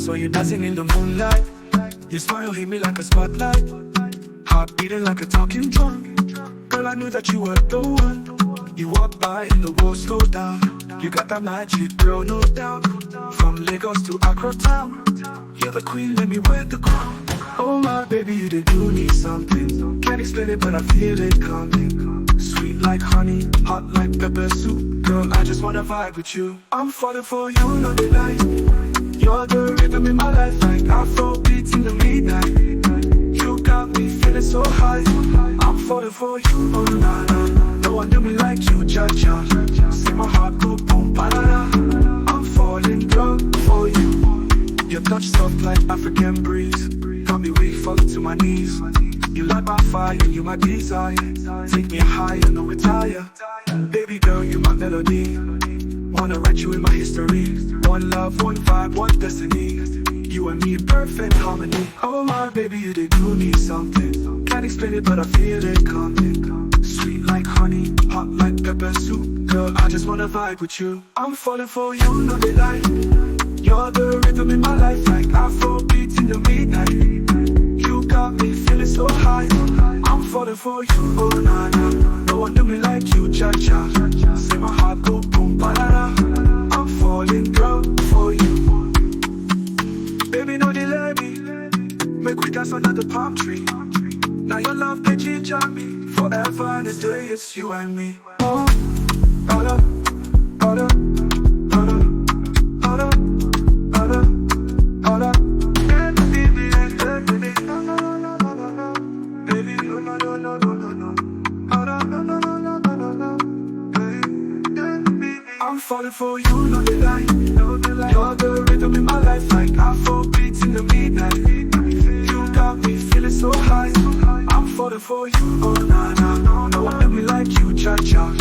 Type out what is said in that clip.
saw you dancing in the moonlight. Your smile hit me like a spotlight. Heart beating like a talking drum. Girl, I knew that you were the one. You walked by and the world slowed down. You got that magic, girl, no doubt. From Lagos to Accra town, you're the queen, let me wear the crown. Oh my baby, you did do me something. Can't explain it, but I feel it coming. Sweet like honey, hot like pepper soup. Girl, I just wanna vibe with you. I'm falling for you, no deny. You're the rhythm in my life, like Afro beats in the midnight. You got me feeling so high. I'm falling for you, oh na na. No one do me like you, cha-cha. See my heart go boom, ba-da-da. I'm falling drunk for you. Your touch soft like African breeze. Got me weak, falling to my knees. You light my fire, you my desire. Take me higher, no retire. Baby girl, you my melody. Wanna write you in my history. One love, one vibe, one destiny. You and me in perfect harmony. Oh my baby, you did do me something. Can't explain it, but I feel it coming. Sweet like honey, hot like pepper soup. Girl, I just wanna vibe with you. I'm falling for you, no deny. You're the rhythm in my life, like Afro beats in the midnight. You got me feeling so high. I'm falling for you, oh na na. No one do me like you, cha-cha. See my heart go boom, ba-da-da. I'm falling drunk for you. Baby, no delay me. Make we dance under the palm tree. Now your love can ginger me. Forever and a day, it's you and me. Oh, da-da, da-da, da-da, da-da, da-da, da-da. I'm falling for you, no deny. You're the rhythm in my life, like Afro beats in the midnight. You got me feeling so high. I'm falling for you, oh na na. No one let me like you, cha-cha.